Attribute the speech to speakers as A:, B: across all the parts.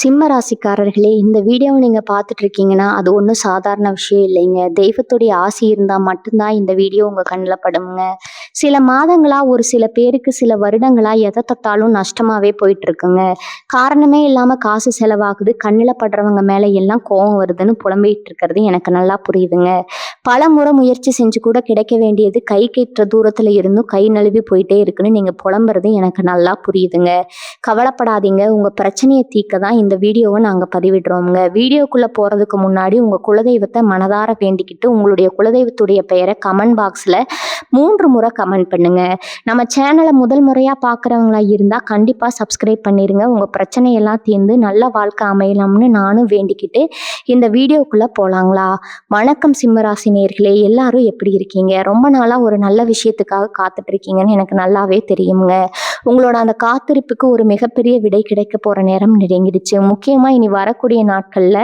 A: சிம்ம ராசிக்காரர்களே, இந்த வீடியோவை நீங்க பார்த்துட்டு இருக்கீங்கன்னா, அது ஒண்ணும் சாதாரண விஷயம் இல்லைங்க. தெய்வத்துடைய ஆசி இருந்தா மட்டும்தான் இந்த வீடியோ உங்க கண்ல படும்ங்க. சில மாதங்களா, ஒரு சில பேருக்கு சில வருடங்களா எத தொட்டாலும் நஷ்டமாவே போயிட்டு இருக்குங்க. காரணமே இல்லாம காசு செலவாகுது, கண்ணுல படுறவங்க மேல எல்லாம் கோவம் வருதுன்னு புலம்பிட்டு இருக்கிறது எனக்கு நல்லா புரியுதுங்க. பலமுறை முயற்சி செஞ்சு கூட கிடைக்க வேண்டியது கை கெட்டுற தூரத்துல இருந்தும் கை நழுவி போயிட்டே இருக்குன்னு நீங்க புலம்புறது எனக்கு நல்லா புரியுதுங்க. கவலைப்படாதீங்க, உங்க பிரச்சனையை தீர்க்க தான் இந்த வீடியோவை நாங்க பதிவிடுறோம்ங்க. வீடியோக்குள்ள போறதுக்கு முன்னாடி உங்க குலதெய்வத்தை மனதார வேண்டிக்கிட்டு உங்களுடைய குலதெய்வத்துடைய பெயரை கமெண்ட் பாக்ஸ்ல 3 முறை கமெண்ட் பண்ணுங்க. நம்ம சேனலை முதல் முறையா பார்க்குறவங்களா இருந்தா கண்டிப்பா சப்ஸ்கிரைப் பண்ணிருங்க. உங்க பிரச்சனையெல்லாம் தீர்ந்து நல்ல வாழ்க்கை அமையலாம்னு நானும் வேண்டிக்கிட்டு இந்த வீடியோக்குள்ள போலாங்களா? வணக்கம் சிம்மராசி நேயர்களே, எல்லாரும் எப்படி இருக்கீங்க? ரொம்ப நாளா ஒரு நல்ல விஷயத்துக்காக காத்துட்டு இருக்கீங்கன்னு எனக்கு நல்லாவே தெரியுங்க. உங்களோட அந்த காத்திருப்புக்கு ஒரு மிகப்பெரிய விடை கிடைக்க போற நேரம் நெருங்கிடுச்சு. முக்கியமா இனி வரக்கூடிய நாட்கள்ல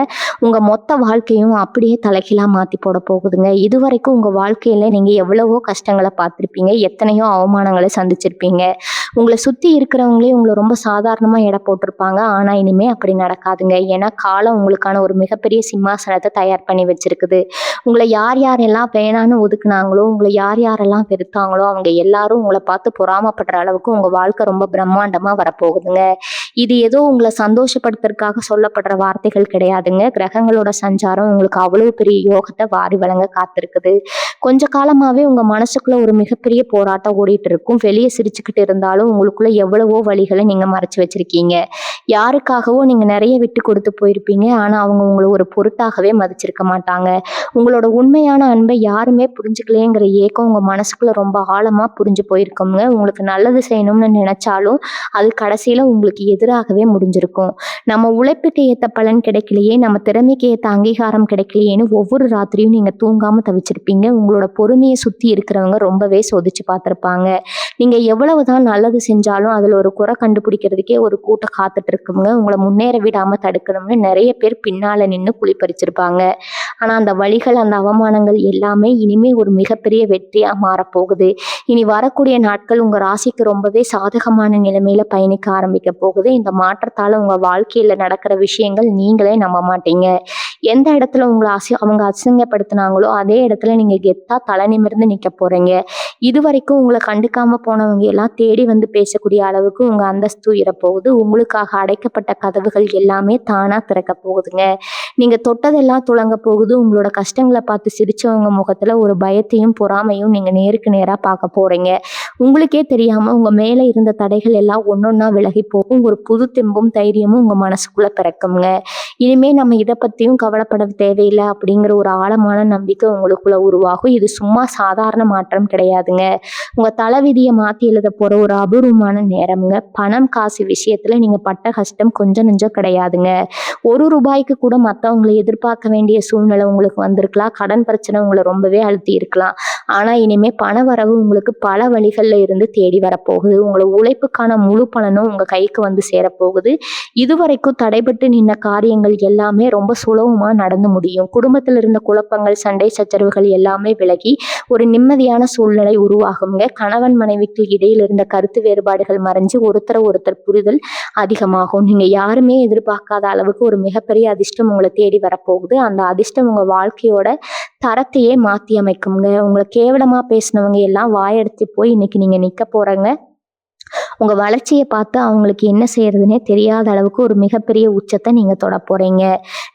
A: உங்க மொத்த வாழ்க்கையும் அப்படியே தலைகீழா மாத்தி போட போகுதுங்க. இதுவரைக்கும் உங்க வாழ்க்கையில நீங்க எவ்வளவோ கஷ்டங்களை பார்த்திருப்பீங்க, எத்தனையோ அவமானங்களை சந்திச்சிருப்பீங்க. உங்களை சுத்தி இருக்கிறவங்களே உங்களை ரொம்ப சாதாரணமா எடை போட்டிருப்பாங்க. ஆனா இனிமே அப்படி நடக்காதுங்க. ஏன்னா காலம் உங்களுக்கான ஒரு மிகப்பெரிய சிம்மாசனத்தை தயார் பண்ணி வச்சிருக்குது. உங்களை யார் யாரெல்லாம் வேணான்னு ஒதுக்குனாங்களோ, உங்களை யார் யாரெல்லாம் வெறுத்தாங்களோ, அவங்க எல்லாரும் உங்களை பார்த்து பொறாமப்படுற அளவுக்கு உங்க வாழ்க்கை ரொம்ப பிரம்மாண்டமா வரப்போகுதுங்க. இது ஏதோ உங்களை சந்தோஷப்படுத்துறதுக்காக சொல்லப்படுற வார்த்தைகள் கிடையாதுங்க. கிரகங்களோட சஞ்சாரம் உங்களுக்கு அவ்வளவு பெரிய யோகத்தை வாரி வழங்க காத்திருக்குது. கொஞ்ச காலமாவே உங்க மனசுக்குள்ள ஒரு மிகப்பெரிய போராட்டம் ஓடிட்டு இருக்கும். வெளியே சிரிச்சுக்கிட்டு இருந்தாலும் உங்களுக்குள்ள எவ்வளவோ வழிகளை நீங்க மறைச்சு வச்சிருக்கீங்க. யாருக்காகவோ நீங்க நிறைய விட்டு கொடுத்து போயிருப்பீங்க. ஆனா அவங்க உங்களை ஒரு பொருட்டாகவே மதிச்சிருக்க மாட்டாங்க. உங்களோட உண்மையான அன்பை யாருமே புரிஞ்சுக்கலேங்கிற ஏக்கம் உங்க மனசுக்குள்ள ரொம்ப ஆழமா புரிஞ்சு போயிருக்கோங்க. உங்களுக்கு நல்லது செய்யணும்னு நினைச்சாலும் அது கடைசியில உங்களுக்கு எதிராகவே முடிஞ்சிருக்கும். நம்ம உழைப்புக்கு ஏத்த பலன் கிடைக்கலையே, நம்ம திறமைக்கு ஏத்த அங்கீகாரம் கிடைக்கலையேன்னு ஒவ்வொரு ராத்திரியும் நீங்க தூங்காம தவிச்சிருப்பீங்க. உங்களோட பொறுமையை சுத்தி இருக்கிறவங்க ரொம்பவே சோதிச்சு பார்த்திருப்பாங்க. நீங்க எவ்வளவுதான் நல்லது செஞ்சாலும் அதுல ஒரு குறை கண்டுபிடிக்கிறதுக்கே ஒரு கூட்டம் காத்துட்டு இருக்குங்க. உங்களை முன்னேற விடாம தடுக்கணும்னு நிறைய பேர் பின்னால நின்று குழிப்பறிச்சிருப்பாங்க. ஆனா அந்த வழிகள், அந்த அவமானங்கள் எல்லாமே இனிமே ஒரு மிகப்பெரிய வெற்றியா மாறப்போகுது. இனி வரக்கூடிய நாட்கள் உங்க ராசிக்கு ரொம்பவே சாதகமான நிலைமையில பயணிக்க ஆரம்பிக்க போகுது. இந்த மாற்றத்தால உங்க வாழ்க்கையில நடக்கிற விஷயங்கள் நீங்களே நம்ப மாட்டீங்க. எந்த இடத்துல உங்களை அவங்க அசிங்கப்படுத்தினாங்களோ அதே இடத்துல நீங்க கெத்தா தலை நிமிர்ந்து நிக்க போறீங்க. இது வரைக்கும் உங்களை கண்டுக்காம போனவங்க எல்லாம் தேடி வந்து பேசக்கூடிய அளவுக்கு உங்க அந்தஸ்து உயரப்போகுது. உங்களுக்காக அடைக்கப்பட்ட கதவுகள் எல்லாமே தானா திறக்க போகுதுங்க. நீங்க தொட்டதெல்லாம் துலங்க போகுது. உங்களோட கஷ்டங்களை பார்த்து சிரிச்சவங்க முகத்துல ஒரு பயத்தையும் பொறாமையும் நீங்க நேருக்கு நேரா பார்க்க போறீங்க. உங்களுக்கே தெரியாம உங்க மேல இருந்த தடைகள் எல்லாம் ஒன்னொன்னா விலகி போகும். ஒரு புது தெம்பும் தைரியமும் உங்க மனசுக்குள்ள பிறக்குங்க. இனிமே நம்ம இதை பத்தியும் கவலைப்பட தேவையில்லை அப்படிங்கிற ஒரு ஆழமான நம்பிக்கை உங்களுக்குள்ள உருவாகும். இது சும்மா சாதாரண மாற்றம் கிடையாதுங்க. உங்க தலைவிதியை மாத்தி எழுத போற ஒரு அபூர்வமான நேரம்ங்க. பணம் காசு விஷயத்துல நீங்க பட்ட கஷ்டம் கொஞ்சம் நெஞ்சம் கிடையாதுங்க. ₹1 கூட மற்றவங்களை எதிர்பார்க்க வேண்டிய சூழ்நிலை உங்களுக்கு வந்திருக்கலாம். கடன் பிரச்சனை உங்களை ரொம்பவே அழுத்தி இருக்கலாம். ஆனா இனிமே பண வரவு உங்களுக்கு பல வழிகள்ல இருந்து தேடி வரப்போகுது. உங்களை உழைப்புக்கான முழு பலனும் உங்க கைக்கு வந்து சேரப்போகுது. இதுவரைக்கும் தடைபட்டு நின்ன காரியங்கள் எல்லாமே ரொம்ப சுலபமா நடந்து முடியும். குடும்பத்தில் இருந்த குழப்பங்கள், சண்டை சச்சரவுகள் எல்லாமே விலகி ஒரு நிம்மதியான சூழ்நிலை உருவாகுங்க. கணவன் மனைவிக்கு இடையில் இருந்த கருத்து வேறுபாடுகள் மறைஞ்சு ஒருத்தர் புரிதல் அதிகமாகும். நீங்க யாருமே எதிர்பார்க்காத அளவுக்கு ஒரு மிகப்பெரிய அதிர்ஷ்டம் உங்களை தேடி வரப்போகுது. அந்த அதிர்ஷ்டம் உங்க வாழ்க்கையோட தரத்தையே மாத்தி அமைக்குங்க. உங்களை கேவலமா பேசினவங்க எல்லாம் வாயெடுத்து போய் இன்னைக்கு நீங்க நிக்க போறங்க. உங்க வளர்ச்சியை பார்த்து அவங்களுக்கு என்ன செய்யறதுன்னே தெரியாத அளவுக்கு ஒரு மிகப்பெரிய உச்சத்தை நீங்க தொட போறீங்க.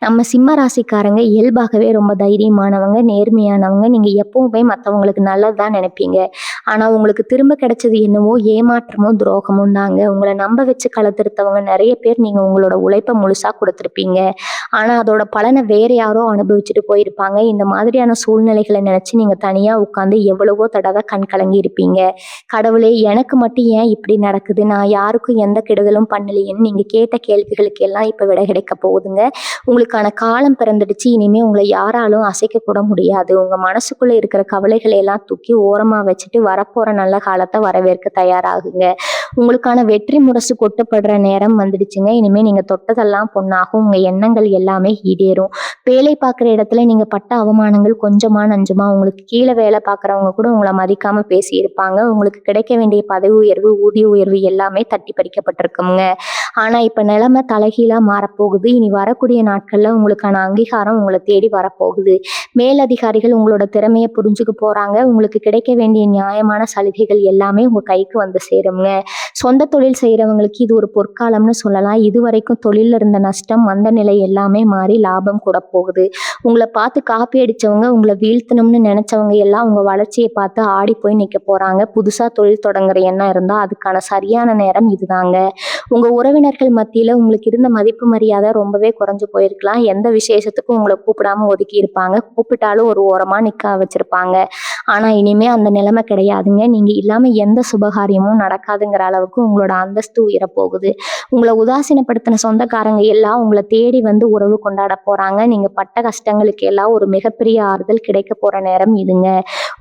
A: நம்ம சிம்ம ராசிக்காரங்க இயல்பாகவே ரொம்ப தைரியமானவங்க, நேர்மையானவங்க. நீங்க எப்பவுமே மற்றவங்களுக்கு நல்லதுதான் நினைப்பீங்க. ஆனா உங்களுக்கு திரும்ப கிடைச்சது என்னவோ ஏமாற்றமோ துரோகமோ தாங்க. உங்களை நம்ப வச்சு களத்திருத்தவங்க நிறைய பேர். நீங்க உங்களோட உழைப்பை முழுசா கொடுத்துருப்பீங்க. ஆனா அதோட பலனை வேற யாரோ அனுபவிச்சுட்டு போயிருப்பாங்க. இந்த மாதிரியான சூழ்நிலைகளை நினைச்சு நீங்க தனியா உட்கார்ந்து எவ்வளவோ தடவை கண் கலங்கி இருப்பீங்க. கடவுளே, எனக்கு மட்டும் ஏன் இப்படி நடக்குது, நான் யாருக்கும் எந்த கெடுதலும் பண்ணலையேன்னு நீங்க கேட்ட கேள்விகளுக்கு எல்லாம் இப்ப விடை கிடைக்க போகுதுங்க. உங்களுக்கான காலம் பிறந்துடுச்சு. இனிமே உங்களை யாராலும் அசைக்க கூட முடியாது. உங்க மனசுக்குள்ள இருக்கிற கவலைகளை எல்லாம் தூக்கி ஓரமா வச்சுட்டு வரப்போற நல்ல காலத்தை வரவேற்க தயாராகுங்க. உங்களுக்கான வெற்றி முரசு கொட்டப்படுற நேரம் வந்துடுச்சுங்க. இனிமே நீங்க தொட்டதெல்லாம் பொண்ணாகும். உங்க எண்ணங்கள் எல்லாமே ஈடேறும். வேலை பார்க்குற இடத்துல நீங்க பட்ட அவமானங்கள் கொஞ்சமா நஞ்சமா, உங்களுக்கு கீழ வேலை பார்க்குறவங்க கூட உங்கள மதிக்காம பேசியிருப்பாங்க. உங்களுக்கு கிடைக்க வேண்டிய பதவி உயர்வு, ஊதிய உயர்வு எல்லாமே தட்டி பறிக்கப்பட்டிருக்குங்க. ஆனா இப்ப நிலைமை தலைகீழா மாறப்போகுது. இனி வரக்கூடிய நாட்கள்ல உங்களுக்கான அங்கீகாரம் உங்கள தேடி வரப்போகுது. மேலதிகாரிகள் உங்களோட திறமைய புரிஞ்சுக்க போறாங்க. உங்களுக்கு கிடைக்க வேண்டிய நியாயமான சலுகைகள் எல்லாமே உங்க கைக்கு வந்து சேருங்க. சொந்த தொழில் செய்றவங்களுக்கு இது ஒரு பொற்காலம்னு சொல்லலாம். இதுவரைக்கும் தொழில்ல இருந்த நஷ்டம், மந்த நிலை எல்லாமே மாறி லாபம் கூட போகுது. உங்கள பார்த்து காப்பி அடிச்சவங்க, உங்கள வீழ்த்தணும்னு நினைச்சவங்க எல்லாம் உங்க வளர்ச்சிய பார்த்து ஆடி போய் நிக்க போறாங்க. புதுசா தொழில் தொடங்குற எண்ணம் இருந்தா அதுக்கான சரியான நேரம் இதுதாங்க. உங்க உறவினர்கள் மத்தியில உங்களுக்கு இருந்த மதிப்பு மரியாதை ரொம்பவே குறைஞ்சு போயிருக்கலாம். எந்த விசேஷத்துக்கும் உங்கள கூப்பிடாம ஒதுக்கி இருப்பாங்க. கூப்பிட்டாலும் ஒரு ஓரமா நிக்க வச்சிருப்பாங்க. ஆனா இனிமே அந்த நிலைமை கிடையாதுங்க. நீங்க இல்லாம எந்த சுபகாரியமும் நடக்காதுங்கிற அளவுக்கு உங்களோட அந்தஸ்து உயரப்போகுது. உங்கள உதாசீனப்படுத்தின சொந்தக்காரங்க எல்லாம் உங்கள தேடி வந்து உறவு கொண்டாட போறாங்க. நீங்க பட்ட கஷ்டங்களுக்கு எல்லாம் ஒரு மிகப்பெரிய ஆறுதல் கிடைக்க போற நேரம் இதுங்க.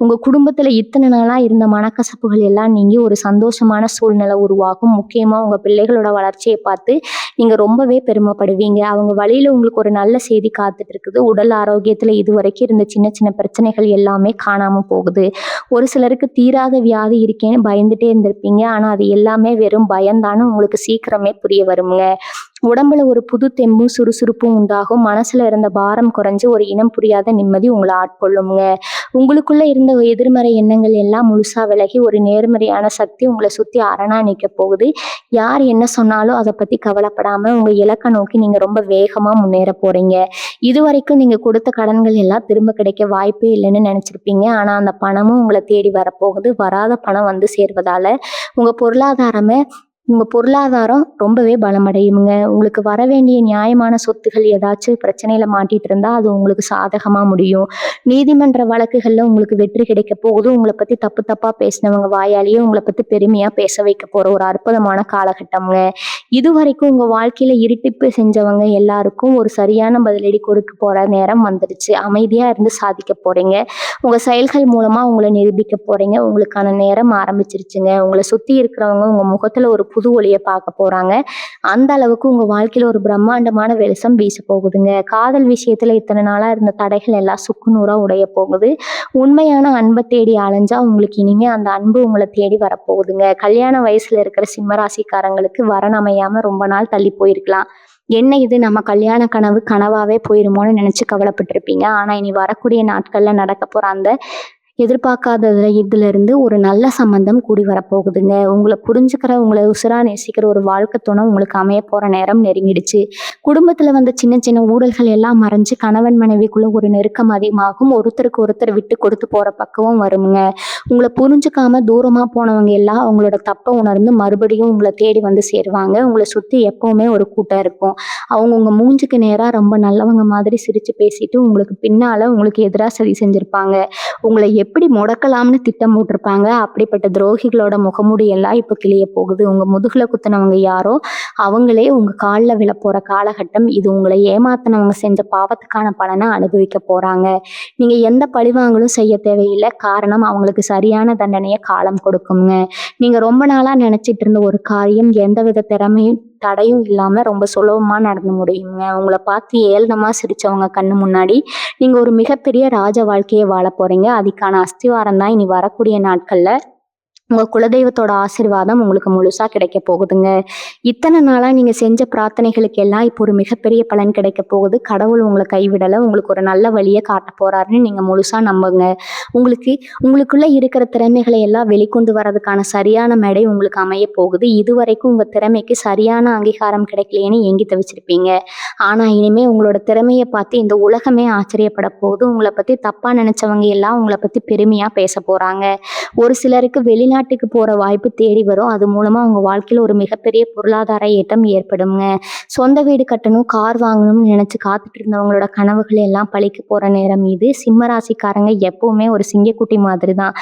A: உங்க குடும்பத்துல இத்தனை நாளா இருந்த மனக்கசப்புகள் எல்லாம் நீங்கி ஒரு சந்தோஷமான சூழ்நிலை உருவாகும். முக்கியமா உங்க பிள்ளைகளோட வளர்ச்சியை பார்த்து நீங்க ரொம்பவே பெருமைப்படுவீங்க. அவங்க வழியில உங்களுக்கு ஒரு நல்ல செய்தி காத்துட்டு இருக்குது. உடல் ஆரோக்கியத்துல இதுவரைக்கும் இருந்த சின்ன சின்ன பிரச்சனைகள் எல்லாமே காணாம போகுது. ஒரு சிலருக்கு தீராத வியாதி இருக்கேன்னு பயந்துட்டே இருந்திருப்பீங்க. ஆனா அது எல்லாமே வெறும் பயம்தான்னு உங்களுக்கு சீக்கிரமே புரிய வருங்க. உடம்புல ஒரு புது தெம்பும் சுறுசுறுப்பும் உண்டாகும். மனசுல இருந்த பாரம் குறைஞ்சு ஒரு இனம் புரியாத நிம்மதி உங்களை ஆட்கொள்ளுங்க. உங்களுக்குள்ள இருந்த எதிர்மறை எண்ணங்கள் எல்லாம் முழுசா விலகி ஒரு நேர்மறையான சக்தி உங்களை சுத்தி அரணா நிக்க போகுது. யார் என்ன சொன்னாலும் அதை பத்தி கவலைப்படாம உங்க இலக்கை நோக்கி நீங்க ரொம்ப வேகமா முன்னேற போறீங்க. இதுவரைக்கும் நீங்க கொடுத்த கடன்கள் எல்லாம் திரும்ப கிடைக்க வாய்ப்பே இல்லைன்னு நினைச்சிருப்பீங்க. ஆனா அந்த பணமும் உங்களை தேடி வரப்போகுது. வராத பணம் வந்து சேர்வதால உங்க பொருளாதாரமே உங்க பொருளாதாரம் ரொம்பவே பலமடையுங்க. உங்களுக்கு வர வேண்டிய நியாயமான சொத்துகள் ஏதாச்சும் பிரச்சனையில மாட்டிட்டு இருந்தா அது உங்களுக்கு சாதகமா முடியும். நீதிமன்ற வழக்குகள்ல உங்களுக்கு வெற்றி கிடைக்க போகுது. உங்களை பத்தி தப்பு தப்பா பேசினவங்க வாயாலேயே உங்களை பத்தி பெருமையா பேச வைக்க போற ஒரு அற்புதமான காலகட்டம்ங்க. இதுவரைக்கும் உங்க வாழ்க்கையில இருட்டிப்பு செஞ்சவங்க எல்லாருக்கும் ஒரு சரியான பதிலடி கொடுக்க போற நேரம் வந்துடுச்சு. அமைதியா இருந்து சாதிக்க போறீங்க. உங்க செயல்கள் மூலமா உங்களை நிரூபிக்க போறீங்க. உங்களுக்கான நேரம் ஆரம்பிச்சிருச்சுங்க. உங்களை சுத்தி இருக்கிறவங்க உங்க முகத்துல ஒரு புது ஒளியை பார்க்க போறாங்க. அந்த அளவுக்கு உங்க வாழ்க்கையில ஒரு பிரம்மாண்டமான வெளிச்சம் வீச போகுதுங்க. காதல் விஷயத்துல இத்தனை நாளா இருந்த தடைகள் எல்லாம் சுக்குநூறா உடைய போகுது. உண்மையான அன்பை தேடி அலைஞ்சா உங்களுக்கு இனிமே அந்த அன்பு உங்களை தேடி வரப்போகுதுங்க. கல்யாண வயசுல இருக்கிற சிம்மராசிக்காரங்களுக்கு வரன் அமையாம ரொம்ப நாள் தள்ளி போயிருக்கலாம். என்ன இது நம்ம கல்யாண கனவு கனவாவே போயிருமோன்னு நினைச்சு கவலைப்பட்டிருப்பீங்க. ஆனா இனி வரக்கூடிய நாட்கள்ல நடக்க போற அந்த எதிர்பார்க்காததுல இதுல இருந்து ஒரு நல்ல சம்பந்தம் கூடி வரப்போகுதுங்க. உங்களை புரிஞ்சுக்கிற, உங்களை உசுரா நேசிக்கிற ஒரு வாழ்க்கை துணை உங்களுக்கு அமைய போற நேரம் நெருங்கிடுச்சு. குடும்பத்துல வந்த சின்ன சின்ன ஊழல்கள் எல்லாம் மறைஞ்சு கணவன் மனைவிக்குள்ள ஒரு நெருக்கம் அதிகமாகும். ஒருத்தருக்கு ஒருத்தர் விட்டு கொடுத்து போற பக்குவம் வருங்க. உங்களை புரிஞ்சுக்காம தூரமா போனவங்க எல்லாம் அவங்களோட தப்பை உணர்ந்து மறுபடியும் உங்களை தேடி வந்து சேருவாங்க. உங்களை சுத்தி எப்பவுமே ஒரு கூட்டம் இருக்கும். அவங்க உங்க மூஞ்சுக்கு நேரா ரொம்ப நல்லவங்க மாதிரி சிரிச்சு பேசிட்டு உங்களுக்கு பின்னால உங்களுக்கு எதிரா சதி செஞ்சிருப்பாங்க. உங்களை எப்படி முடக்கலாம்னு திட்டம் போட்டிருப்பாங்க. அப்படிப்பட்ட துரோகிகளோட முகமூடி எல்லாம் இப்ப கிளிய போகுது. உங்க முதுகுல குத்துனவங்க யாரோ அவங்களே உங்க காலில் விழ போற காலகட்டம் இது. உங்களை ஏமாத்தினவங்க செஞ்ச பாவத்துக்கான பலனை அனுபவிக்க போறாங்க. நீங்க எந்த பழிவாங்கலும் செய்ய தேவையில்லை. காரணம் அவங்களுக்கு சரியான தண்டனையை காலம் கொடுக்குங்க. நீங்க ரொம்ப நாளா நினைச்சிட்டு இருந்த ஒரு காரியம் எந்தவித திறமையும் தடையும் இல்லாம ரொம்ப சுலபமா நடந்து முடியுங்க. உங்களை பார்த்து ஏளனமா சிரிச்சவங்க கண்ணு முன்னாடி நீங்க ஒரு மிகப்பெரிய ராஜ வாழ்க்கையை வாழ போறீங்க. அதுக்கான அஸ்திவாரம் தான் இனி வரக்கூடிய நாட்கள்ல உங்க குலதெய்வத்தோட ஆசீர்வாதம் உங்களுக்கு முழுசா கிடைக்க போகுதுங்க. இத்தனை நாளா நீங்க செஞ்ச பிரார்த்தனைகளுக்கு எல்லாம் இப்போ ஒரு மிகப்பெரிய பலன் கிடைக்க போகுது. கடவுள் உங்களை கைவிடலை. உங்களுக்கு ஒரு நல்ல வழியை காட்ட போறாருன்னு நீங்க முழுசா நம்புங்க. உங்களுக்குள்ள இருக்கிற திறமைகளை எல்லாம் வெளிக்கொண்டு வர்றதுக்கான சரியான மேடை உங்களுக்கு அமைய போகுது. இதுவரைக்கும் உங்க திறமைக்கு சரியான அங்கீகாரம் கிடைக்கலையேன்னு ஏங்கி தவிச்சிருப்பீங்க. ஆனா இனிமே உங்களோட திறமையை பார்த்து இந்த உலகமே ஆச்சரியப்பட போகுது. உங்களை பத்தி தப்பா நினைச்சவங்க எல்லாம் உங்களை பத்தி பெருமையா பேச போறாங்க. ஒரு சிலருக்கு வெளிநாட்டுக்கு போற வாய்ப்பு தேடி வரும். அது மூலமா உங்க வாழ்க்கையில ஒரு மிகப்பெரிய பொருளாதார ஏற்றம் ஏற்படுங்க. சொந்த வீடு கட்டணும், கார் வாங்கணும்னு நினைச்சு காத்துட்டு இருந்தவங்களோட கனவுகள் எல்லாம் பழிக்க போற நேரம் இது. சிம்ம ராசிக்காரங்க எப்பவுமே ஒரு சிங்கக்குட்டி மாதிரி தான்.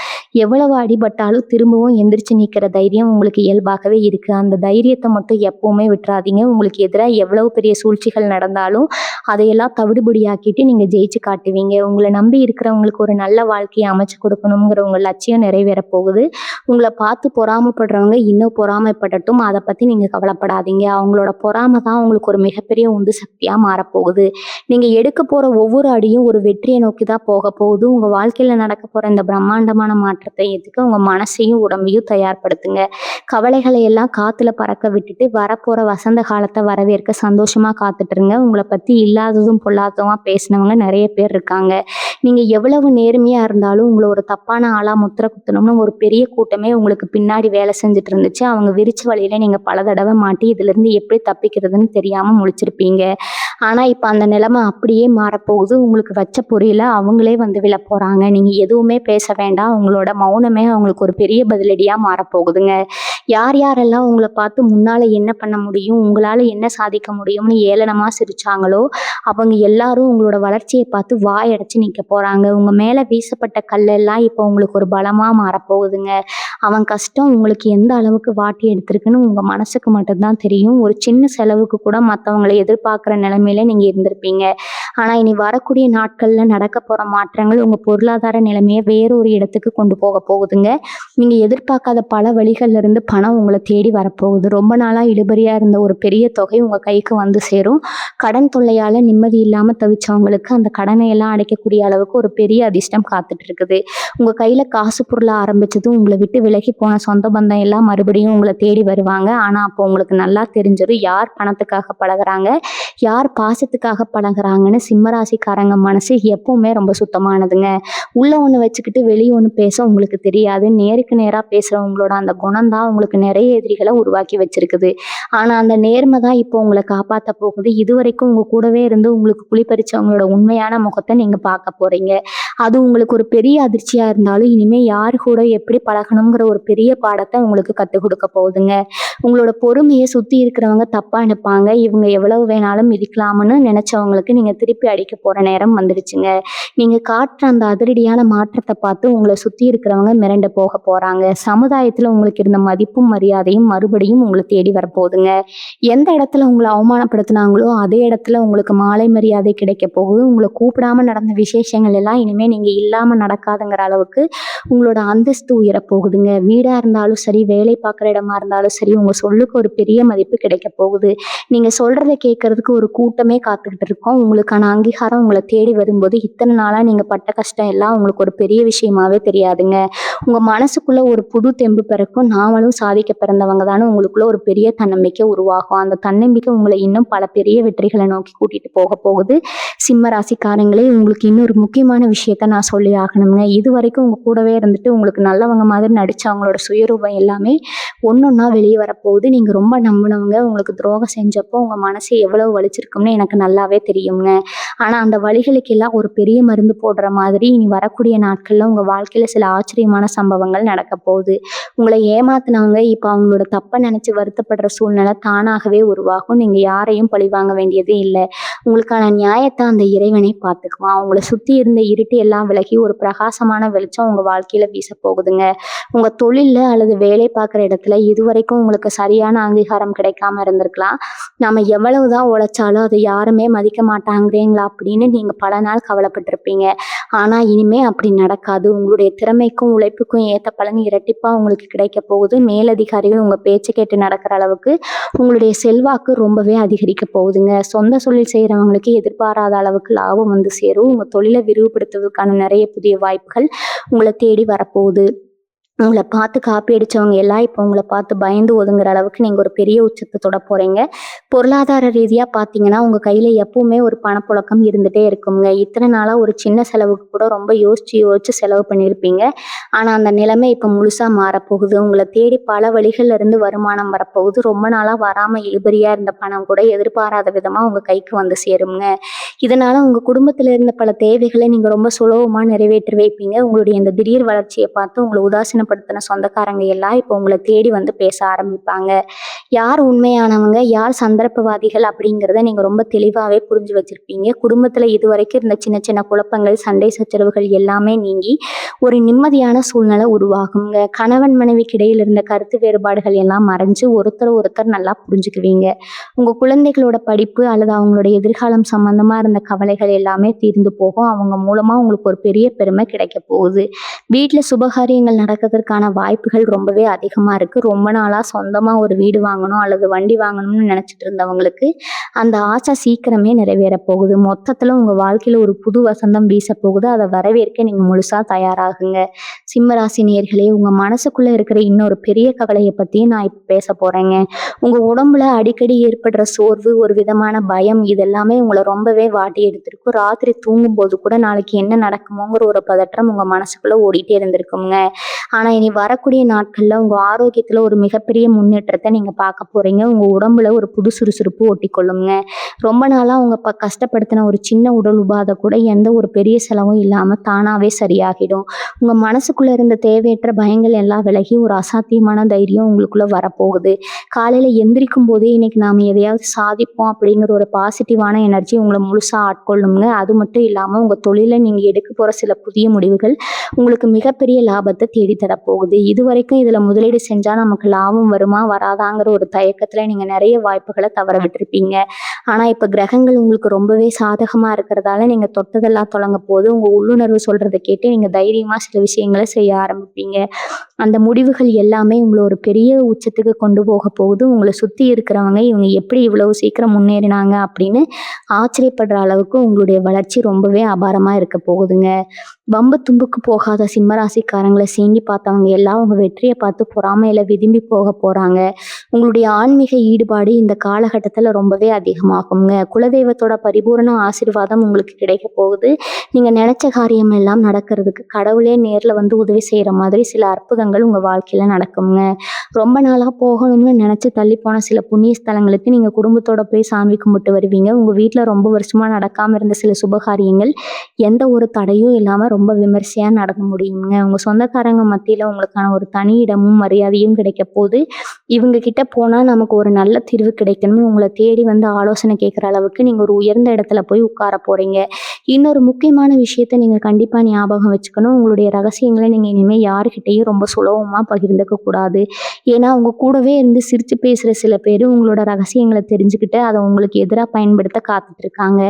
A: எவ்வளவு அடிபட்டாலும் திரும்பவும் எந்திரிச்சு நிக்கிற தைரியம் உங்களுக்கு இயல்பாகவே இருக்கு. அந்த தைரியத்தை மட்டும் எப்பவுமே விட்டுறாதீங்க. உங்களுக்கு எதிராக எவ்வளவு பெரிய சூழ்ச்சிகள் நடந்தாலும் அதையெல்லாம் தவிடுபடியாக்கிட்டு நீங்க ஜெயிச்சு காட்டுவீங்க. உங்களை நம்பி இருக்கிறவங்களுக்கு ஒரு நல்ல வாழ்க்கையை அமைச்சு கொடுக்கணுங்கிற உங்க லட்சியம் நிறைவேற போகுது. உங்களை பார்த்து பொறாமைப்படுறவங்க இன்னும் பொறாமைப்படட்டும். அதை பற்றி நீங்கள் கவலைப்படாதீங்க. அவங்களோட பொறாமை தான் உங்களுக்கு ஒரு மிகப்பெரிய உந்து சக்தியாக மாறப்போகுது. நீங்கள் எடுக்க போகிற ஒவ்வொரு அடியும் ஒரு வெற்றியை நோக்கி தான் போக போகுது. உங்கள் வாழ்க்கையில் நடக்க போகிற இந்த பிரம்மாண்டமான மாற்றத்தை ஏற்றுக்க உங்கள் மனசையும் உடம்பையும் தயார்படுத்துங்க. கவலைகளை எல்லாம் காற்றுல பறக்க விட்டுட்டு வரப்போகிற வசந்த காலத்தை வரவேற்க சந்தோஷமாக காத்துட்ருங்க. உங்களை பற்றி இல்லாததும் பொல்லாததுமா பேசினவங்க நிறைய பேர் இருக்காங்க. நீங்கள் எவ்வளவு நேர்மையாக இருந்தாலும் உங்களை ஒரு தப்பான ஆளாக முத்திர குத்தணும்னு ஒரு பெரிய கூட்டமே உங்களுக்கு பின்னாடி வேலை செஞ்சுட்டு இருந்துச்சு. அவங்க விரிச்ச வழியில் நீங்கள் பல தடவை மாட்டி இதிலிருந்து எப்படி தப்பிக்கிறதுன்னு தெரியாமல் முழிச்சிருப்பீங்க. ஆனால் இப்போ அந்த நிலைமை அப்படியே மாறப்போகுது. உங்களுக்கு வச்ச பொறியில் அவங்களே வந்து விழ போகிறாங்க. நீங்கள் எதுவுமே பேச வேண்டாம். உங்களோட மௌனமே அவங்களுக்கு ஒரு பெரிய பதிலடியாக மாறப்போகுதுங்க. யார் யாரெல்லாம் உங்களை பார்த்து முன்னால் என்ன பண்ண முடியும், உங்களால் என்ன சாதிக்க முடியும்னு ஏளனமாக சிரித்தாங்களோ அவங்க எல்லாரும் உங்களோட வளர்ச்சியை பார்த்து வாயடைச்சு நிற்க போகிறாங்க. உங்கள் மேலே வீசப்பட்ட கல்லெல்லாம் இப்போ உங்களுக்கு ஒரு பலமாக மாறப்போகுதுங்க. அவன் கஷ்டம் உங்களுக்கு எந்த அளவுக்கு வாட்டி எடுத்திருக்குன்னு உங்கள் மனசுக்கு மட்டும்தான் தெரியும். ஒரு சின்ன செலவுக்கு கூட மற்றவங்களை எதிர்பார்க்குற நிலைமையில நீங்கள் இருந்திருப்பீங்க. ஆனால் இனி வரக்கூடிய நாட்களில் நடக்க போகிற மாற்றங்கள் உங்கள் பொருளாதார நிலைமையை வேறொரு இடத்துக்கு கொண்டு போக போகுதுங்க. நீங்கள் எதிர்பார்க்காத பல வழிகள்லேருந்து பணம் உங்களை தேடி வரப்போகுது. ரொம்ப நாளாக இழுபறியாக இருந்த ஒரு பெரிய தொகை உங்கள் கைக்கு வந்து சேரும். கடன் தொல்லையால் நிம்மதி இல்லாமல் தவிச்சவங்களுக்கு அந்த கடனை எல்லாம் அடைக்கக்கூடிய அளவுக்கு ஒரு பெரிய அதிர்ஷ்டம் காத்துட்டு இருக்குது. உங்கள் கையில் காசு பொருளாக ஆரம்பிச்சதும் உங்களை விட்டு விலகி போன சொந்த பந்தம் எல்லாம் மறுபடியும் உங்களை தேடி வருவாங்க. ஆனால் அப்போ உங்களுக்கு நல்லா தெரிஞ்சிடும் யார் பணத்துக்காக பழகுறாங்க, யார் பாசத்துக்காக பழகுறாங்கன்னு. சிம்மராசிக்காரங்க மனசு எப்பவுமே ரொம்ப சுத்தமானதுங்க. உள்ள ஒன்று வச்சுக்கிட்டு வெளியே ஒன்று பேச உங்களுக்கு தெரியாது. நேருக்கு நேராக பேசுகிறவங்களோட அந்த குணம் தான் உங்களுக்கு நிறைய எதிரிகளை உருவாக்கி வச்சிருக்குது. ஆனால் அந்த நேர்மை தான் இப்போ உங்களை காப்பாற்ற போகுது. இதுவரைக்கும் உங்கள் கூடவே இருந்து உங்களுக்கு குளிப்பறிச்சவங்களோட உண்மையான முகத்தை நீங்கள் பார்க்க போகிறீங்க. அது உங்களுக்கு ஒரு பெரிய அதிர்ச்சியாக இருந்தாலும் இனிமேல் யார் கூட எப்படி பழகணுங்கிற ஒரு பெரிய பாடத்தை உங்களுக்கு கற்றுக் கொடுக்க போகுதுங்க. உங்களோட பொறுமையை சுற்றி இருக்கிறவங்க தப்பாக நினைப்பாங்க. இவங்க எவ்வளவு வேணாலும் மிதிக்கலாம்னு நினச்சவங்களுக்கு நீங்கள் திருப்பி அடிக்க போகிற நேரம் வந்துடுச்சுங்க. நீங்கள் காட்டுற அந்த அதிரடியான மாற்றத்தை பார்த்து உங்களை சுற்றி இருக்கிறவங்க மிரண்டு போக போகிறாங்க. சமுதாயத்தில் உங்களுக்கு இருந்த மதிப்பும் மரியாதையும் மறுபடியும் உங்களை தேடி வரப்போகுதுங்க. எந்த இடத்துல உங்களை அவமானப்படுத்தினாங்களோ அதே இடத்துல உங்களுக்கு மாலை மரியாதை கிடைக்க போகுது. உங்களை கூப்பிடாம நடந்த விசேஷங்கள் எல்லாம் இனிமேல் நீங்கள் இல்லாமல் நடக்காதுங்கிற அளவுக்கு உங்களோட அந்தஸ்து உயரப்போகுதுங்க. வீடாக இருந்தாலும் சரி, வேலை பார்க்குற இடமா இருந்தாலும் சரி, உங்கள் சொல்லுக்கு ஒரு பெரிய மதிப்பு கிடைக்க போகுது. நீங்கள் சொல்கிறத கேட்கறதுக்கு ஒரு கூட்டமே காத்துக்கிட்டு இருக்கோம். உங்களுக்கான அங்கீகாரம் உங்களை தேடி வரும்போது இத்தனை நாளாக நீங்கள் பட்ட கஷ்டம் எல்லாம் உங்களுக்கு ஒரு பெரிய விஷயமாவே தெரியாதுங்க. உங்கள் மனசுக்குள்ள ஒரு புது தெம்பு பிறக்கும். நாமளும் சாதிக்க பிறந்தவங்க தானே உங்களுக்குள்ள ஒரு பெரிய தன்னம்பிக்கை உருவாகும். அந்த தன்னம்பிக்கை உங்களை இன்னும் பல பெரிய வெற்றிகளை நோக்கி கூட்டிட்டு போக போகுது. சிம்ம ராசிக்காரங்களே, உங்களுக்கு இன்னொரு முக்கியமான விஷயத்த நான் சொல்லி ஆகணுங்க. இது வரைக்கும் உங்கள் கூடவே இருந்துட்டு உங்களுக்கு நல்லவங்க மாதிரி நடிச்சு அவங்களோட சுயரூபம் எல்லாமே ஒன்னொன்னா வெளியே வரப்போகுது. நீங்கள் ரொம்ப நம்பினவங்க உங்களுக்கு துரோகம் செஞ்சப்போ உங்கள் மனசு எவ்வளவு வலிச்சிருக்கும்னு எனக்கு நல்லாவே தெரியுங்க. ஆனால் அந்த வலிகளுக்கு எல்லாம் ஒரு பெரிய மருந்து போடுற மாதிரி இனி வரக்கூடிய நாட்களில் உங்கள் வாழ்க்கையில் சில ஆச்சரியமான சம்பவங்கள் நடக்க போகுது. உங்களை ஏமாத்தினவங்க இப்போ அவங்களோட தப்பை நினச்சி வருத்தப்படுற சூழ்நிலை தானாகவே உருவாகும். நீங்கள் யாரையும் பழிவாங்க வேண்டியதே இல்லை. உங்களுக்கான நியாயத்தை அந்த இறைவனை பார்த்துக்குவான். அவங்கள சுற்றி இருந்த இருட்டு எல்லாம் விலகி ஒரு பிரகாசமான வெளிச்சம் உங்கள் வாழ்க்கையில் வீச போகுதுங்க. உங்கள் தொழிலில் அல்லது வேலை பார்க்குற இடத்துல இதுவரைக்கும் உங்களுக்கு சரியான அங்கீகாரம் கிடைக்காம இருந்திருக்கலாம். நம்ம எவ்வளவுதான் உழைச்சாலும் அதை யாருமே மதிக்க மாட்டாங்கிறீங்களா அப்படின்னு நீங்கள் பல நாள் கவலைப்பட்டிருப்பீங்க. ஆனால் இனிமே அப்படி நடக்காது. உங்களுடைய திறமைக்கும் உழைப்புக்கும் ஏற்ற பலன் இரட்டிப்பாக உங்களுக்கு கிடைக்க போகுது. மேலதிகாரிகள் உங்கள் பேச்சு கேட்டு நடக்கிற அளவுக்கு உங்களுடைய செல்வாக்கு ரொம்பவே அதிகரிக்க போகுதுங்க. சொந்த தொழில் செய்கிறவங்களுக்கு எதிர்பாராத அளவுக்கு லாபம் வந்து சேரும். உங்கள் தொழிலை விரிவுபடுத்துவதற்கான நிறைய புதிய வாய்ப்புகள் உங்களை தேடி வரப்போகுது. உங்களை பார்த்து காப்பி அடித்தவங்க எல்லாம் இப்போ உங்களை பார்த்து பயந்து ஒதுங்குற அளவுக்கு நீங்கள் ஒரு பெரிய உச்சத்தை தொட போகிறீங்க. பொருளாதார ரீதியாக பார்த்தீங்கன்னா உங்கள் கையில் எப்பவுமே ஒரு பணப்புழக்கம் இருந்துகிட்டே இருக்குங்க. இத்தனை நாளாக ஒரு சின்ன செலவுக்கு கூட ரொம்ப யோசித்து செலவு பண்ணியிருப்பீங்க. ஆனால் அந்த நிலைமை இப்போ முழுசாக மாறப்போகுது. உங்களை தேடி பல வழிகளில் இருந்து வருமானம் வரப்போகுது. ரொம்ப நாளாக வராமல் இழுபறியாக இருந்த பணம் கூட எதிர்பாராத விதமாக உங்கள் கைக்கு வந்து சேருங்க. இதனால் உங்கள் குடும்பத்தில் இருந்த பல தேவைகளை நீங்கள் ரொம்ப சுலபமாக நிறைவேற்றி வைப்பீங்க. உங்களுடைய இந்த திடீர் வளர்ச்சியை பார்த்து உங்களை உதாசீனப்படுத்தின சொந்தக்காரங்க எல்லாம் இப்போ உங்களை தேடி வந்து பேச ஆரம்பிப்பாங்க. யார் உண்மையானவங்க, யார் சந்தர்ப்பவாதிகள் அப்படிங்கிறத நீங்கள் ரொம்ப தெளிவாகவே புரிஞ்சு வச்சுருப்பீங்க. குடும்பத்தில் இதுவரைக்கும் இருந்த சின்ன சின்ன குழப்பங்கள், சண்டை சச்சரவுகள் எல்லாமே நீங்கி ஒரு நிம்மதியான சூழ்நிலை உருவாகுங்க. கணவன் மனைவிக்கு இடையில் இருந்த கருத்து வேறுபாடுகள் எல்லாம் மறைஞ்சு ஒருத்தர் நல்லா புரிஞ்சுக்குவீங்க. உங்கள் குழந்தைகளோட படிப்பு அல்லது அவங்களோட எதிர்காலம் சம்பந்தமாக இருந்த கவலைகள் எல்லாமே தீர்ந்து போகும். அவங்க மூலமாக உங்களுக்கு ஒரு பெரிய பெருமை கிடைக்க போகுது. வீட்டில் சுபகாரியங்கள் நடக்கிறதுல கிடைப்பதற்கான வாய்ப்புகள் ரொம்பவே அதிகமா இருக்கு. ரொம்ப நாளா சொந்தமா ஒரு வீடு வாங்கணும் அல்லது வண்டி வாங்கணும்னு நினைச்சிட்டு இருந்தவங்களுக்கு அந்த ஆசை சீக்கிரமே நிறைவேற போகுது. மொத்தத்துல உங்க வாழ்க்கையில ஒரு புது வசந்தம் வீச போகுது. அதை வரவேற்க நீங்க முழுசா தயாராகுங்க. சிம்ம ராசி நேயர்களே, உங்க மனசுக்குள்ள இருக்கிற இன்னொரு பெரிய கவலைய பத்தி நான் இப்ப பேச போறேங்க. உங்க உடம்புல அடிக்கடி ஏற்படுற சோர்வு, ஒரு விதமான பயம், இதெல்லாமே உங்களை ரொம்பவே வாட்டி எடுத்திருக்கும். ராத்திரி தூங்கும்போது கூட நாளைக்கு என்ன நடக்குமோங்கிற ஒரு பதற்றம் உங்க மனசுக்குள்ள ஓடிட்டே இருந்திருக்குங்க. ஆனா இனி வரக்கூடிய நாட்கள்ல உங்க ஆரோக்கியத்துல ஒரு மிகப்பெரிய முன்னேற்றத்தை நீங்க பார்க்க போறீங்க. உங்க உடம்புல ஒரு புது சுறுசுறுப்பு ஒட்டிக்கொள்ளுங்க. ரொம்ப நாளா உங்க கஷ்டப்படுத்தின ஒரு சின்ன உடல் உபாதை கூட எந்த ஒரு பெரிய செலவும் இல்லாம தானாவே சரியாகிடும். உங்க மனசுக்குள்ள இருந்த தேவையற்ற பயங்கள் எல்லாம் விலகி ஒரு அசாத்தியமான தைரியம் உங்களுக்குள்ள வரப்போகுது. காலையில எந்திரிக்கும் போதே இன்னைக்கு நாம எதையாவது சாதிப்போம் அப்படிங்கிற ஒரு பாசிட்டிவான எனர்ஜி உங்களை முழுசா ஆட்கொள்ளுங்க. அது மட்டும் இல்லாம உங்க தொழில நீங்க எடுக்க போற சில புதிய முடிவுகள் உங்களுக்கு மிகப்பெரிய லாபத்தை தேடி தரப்போகுது. இது வரைக்கும் இதுல முதலீடு செஞ்சா நமக்கு லாபம் வருமா வராதாங்கிற ஒரு தயக்கத்துல நீங்க நிறைய வாய்ப்புகளை தவற விட்டுருப்பீங்க. ஆனா இப்ப கிரகங்கள் உங்களுக்கு ரொம்பவே சாதகமா இருக்கிறதால நீங்க தொட்டதெல்லாம் தொடங்க போது உங்க உள்ளுணர்வு சொல்றதை கேட்டு நீங்க தைரியமா சில விஷயங்களை செய்ய ஆரம்பிப்பீங்க. அந்த முடிவுகள் எல்லாமே உங்களை ஒரு பெரிய உச்சத்துக்கு கொண்டு போக போகுது. உங்களை சுத்தி இருக்கிறவங்க இவங்க எப்படி இவ்வளவு சீக்கிரம் முன்னேறினாங்க அப்படின்னு ஆச்சரியப்படுற அளவுக்கு உங்களுடைய வளர்ச்சி ரொம்பவே அபாரமா இருக்க போகுதுங்க. வம்பு தும்புக்கு போகாத சிம்மராசிக்காரங்களை சீண்டி பார்த்தவங்க எல்லாம் உங்க வெற்றியை பார்த்து பொறாமையில விரும்பி போக போறாங்க. உங்களுடைய ஆன்மீக ஈடுபாடு இந்த காலகட்டத்துல ரொம்பவே அதிகமாகுங்க. குலதெய்வத்தோட பரிபூரண ஆசீர்வாதம் உங்களுக்கு கிடைக்க போகுது. நீங்க நினைச்ச காரியம் எல்லாம் நடக்கிறதுக்கு கடவுளே நேர்ல வந்து உதவி செய்யற மாதிரி சில அற்புதங்கள் உங்க வாழ்க்கையில நடக்குங்க. ரொம்ப நாளா போகணும்னு நினைச்சு தள்ளி போன சில புண்ணிய ஸ்தலங்களுக்கு நீங்க குடும்பத்தோட போய் சாமி கும்பிட்டு வருவீங்க. உங்க வீட்டுல ரொம்ப வருஷமா நடக்காம இருந்த சில சுபகாரியங்கள் எந்த ஒரு தடையும் இல்லாம ரொம்ப விமர்சையா நடந்து முடியுங்க. உங்க சொந்தக்காரங்க மத்தியில உங்களுக்கான ஒரு தனி இடமும் மரியாதையும் கிடைக்க போது. இவங்க கிட்ட போனா நமக்கு ஒரு நல்ல தீர்வு கிடைக்கணும்னு உங்களை தேடி வந்து ஆலோசனை கேட்குற அளவுக்கு நீங்க ஒரு உயர்ந்த இடத்துல போய் உட்கார போறீங்க. இன்னொரு முக்கியமான விஷயத்த நீங்க கண்டிப்பா ஞாபகம் வச்சுக்கணும். உங்களுடைய ரகசியங்களை நீங்க இனிமே யாருக்கிட்டையும் ரொம்ப சுலபமா பகிர்ந்துக்க கூடாது. ஏன்னா உங்க கூடவே இருந்து சிரிச்சு பேசுற சில பேர் உங்களோட ரகசியங்களை தெரிஞ்சுக்கிட்டு அதை உங்களுக்கு எதிராக பயன்படுத்த காத்துட்டு இருக்காங்க.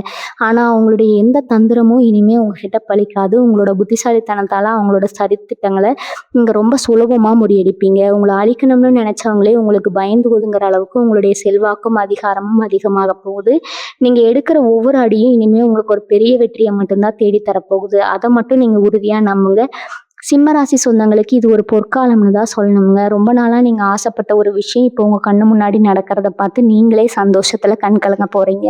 A: ஆனா அவங்களுடைய எந்த தந்திரமும் இனிமே உங்ககிட்ட பலிக்காது. உங்களோட புத்திசாலித்தனத்தால அவங்களோட சதித்திட்டங்களை நீங்க ரொம்ப சுலபமா முறியடிப்பீங்க. உங்களை அழிக்கணும்னு நினைச்சவங்களே உங்களுக்கு பயந்து ஒதுங்குற அளவுக்கு உங்களுடைய செல்வாக்கும் அதிகாரமும் அதிகமாக போகுது. நீங்க எடுக்கிற ஒவ்வொரு அடியும் இனிமே உங்களுக்கு ஒரு பெரிய வெற்றியை மட்டும்தான் தேடி தரப்போகுது. அதை மட்டும் நீங்க உறுதியா நம்புங்க. சிம்மராசி சொந்தங்களுக்கு இது ஒரு பொற்காலம்னு தான் சொல்லணுங்க. ரொம்ப நாளா நீங்க ஆசைப்பட்ட ஒரு விஷயம் இப்போ உங்க கண்ணு முன்னாடி நடக்கிறத பார்த்து நீங்களே சந்தோஷத்துல கண் கலங்க போறீங்க.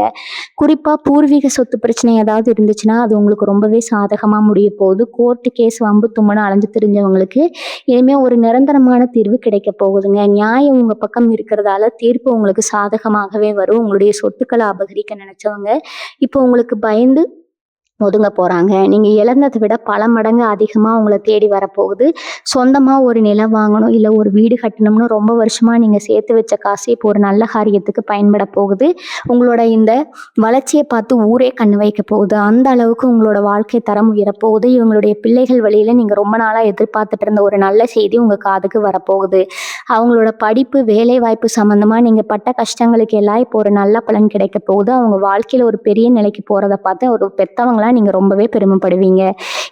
A: குறிப்பா பூர்வீக சொத்து பிரச்சனை ஏதாவது இருந்துச்சுன்னா அது உங்களுக்கு ரொம்பவே சாதகமா முடிய போகுது. கோர்ட்டு கேஸ் வம்பு தும்முன்னு அலைஞ்சு தெரிஞ்சவங்களுக்கு இனிமே ஒரு நிரந்தரமான தீர்வு கிடைக்க போகுதுங்க. நியாயம் உங்க பக்கம் இருக்கிறதால தீர்ப்பு உங்களுக்கு சாதகமாகவே வரும். உங்களுடைய சொத்துக்களை அபகரிக்க நினைச்சவங்க இப்போ உங்களுக்கு பயந்து ஒதுங்க போறாங்க. நீங்க இழந்ததை விட பல மடங்கு அதிகமா உங்களை தேடி வரப்போகுது. சொந்தமா ஒரு நிலம் வாங்கணும் இல்ல ஒரு வீடு கட்டணும்னு ரொம்ப வருஷமா நீங்க சேர்த்து வச்ச காசு இப்போ ஒரு நல்ல காரியத்துக்கு பயன்பட போகுது. உங்களோட இந்த வளர்ச்சியை பார்த்து ஊரே கண்ணு வைக்க போகுது. அந்த அளவுக்கு உங்களோட வாழ்க்கை தரம் உயரப்போகுது. இவங்களுடைய பிள்ளைகள் வழியில நீங்க ரொம்ப நாளா எதிர்பார்த்துட்டு இருந்த ஒரு நல்ல செய்தி உங்க காதுக்கு வரப்போகுது. அவங்களோட படிப்பு வேலை வாய்ப்பு சம்பந்தமா நீங்க பட்ட கஷ்டங்களுக்கு எல்லாம் இப்போ ஒரு நல்ல பலன் கிடைக்க போகுது. அவங்க வாழ்க்கையில ஒரு பெரிய நிலைக்கு போறதை பார்த்து ஒரு பெத்தவங்களா நீங்க ரொம்பவே பெருமைப்படுவீங்க.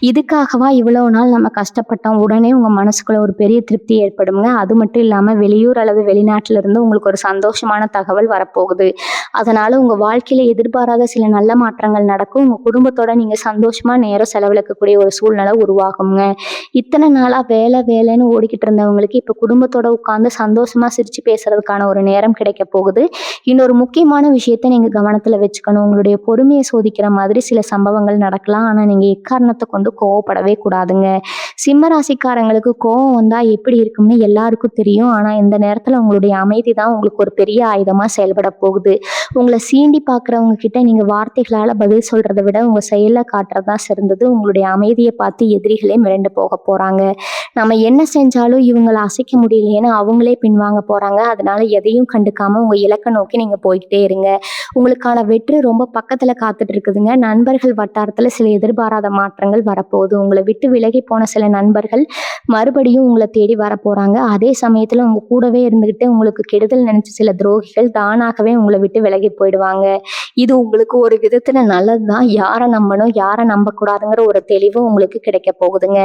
A: இதுக்காகவா இவ்வளவு நாள் நம்ம கஷ்டப்பட்டோம். உடனே உங்க மனசுக்குள்ள ஒரு பெரிய திருப்தி ஏற்படுங்க. அது மட்டும் இல்லாம வெளியூர் அல்லது வெளிநாட்டுல இருந்து உங்களுக்கு ஒரு சந்தோஷமான தகவல் வரப்போகுது. அதனால உங்க வாழ்க்கையில எதிர்பாராத சில நல்ல மாற்றங்கள் நடக்கும். உங்க குடும்பத்தோட நீங்க சந்தோஷமா நேரம் செலவழிக்கக்கூடிய ஒரு சூழ்நிலை உருவாகுங்க. இத்தனை நாளா வேலை வேலைன்னு ஓடிக்கிட்டு இருந்தவங்களுக்கு இப்ப குடும்பத்தோட உட்கார்ந்து சந்தோஷமா சிரிச்சு பேசுறதுக்கான ஒரு நேரம் கிடைக்க போகுது. இன்னொரு முக்கியமான விஷயத்த நீங்க கவனத்துல வச்சுக்கணும். உங்களுடைய பொறுமையை சோதிக்கிற மாதிரி சில சம்பவங்கள் நடக்கலாம். ஆனா நீங்க எக்காரணத்தை கொண்டு கோவப்படவே கூடாதுங்க. சிம்ம ராசிக்காரங்களுக்கு கோவம் வந்தா எப்படி இருக்கும்னு எல்லாருக்கும் தெரியும். ஆனா இந்த நேரத்துல உங்களுடைய அமைதி தான் உங்களுக்கு ஒரு பெரிய ஆயுதமா செயல்பட போகுது. உங்களை சீண்டி பாக்குறவங்க கிட்ட நீங்க வார்த்தைகளால பதில் சொல்றதை விட உங்க செயல காட்டுறதா சிறந்தது. உங்களுடைய அமைதியை பார்த்து எதிரிகளே மிரண்டு போக போறாங்க. நம்ம என்ன செஞ்சாலும் இவங்களை அசைக்க முடியலையேன்னு அவங்களே பின்வாங்க போறாங்க. அதனால எதையும் கண்டுக்காம உங்க இலக்கை நோக்கி நீங்க போய்கிட்டே இருங்க. உங்களுக்கான வெற்றி ரொம்ப பக்கத்துல காத்துட்டு இருக்குதுங்க. நண்பர்கள் வட்டாரம் வட்டாரத்துல சில எதிர்பாராத மாற்றங்கள் வரப்போகுது. உங்கள விட்டு விலகி போன சில நண்பர்கள் மறுபடியும் உங்கள தேடி வரப்போறாங்க. அதே சமயத்துல உங்க கூடவே இருந்துகிட்டு உங்களுக்கு கெடுதல் நினைச்ச சில துரோகிகள் தானாகவே உங்கள விட்டு விலகி போயிடுவாங்க. இது உங்களுக்கு ஒரு விதத்துல நல்லதுதான். யார நம்பணும், யார நம்பக்கூடாதுங்கிற ஒரு தெளிவு உங்களுக்கு கிடைக்க போகுதுங்க.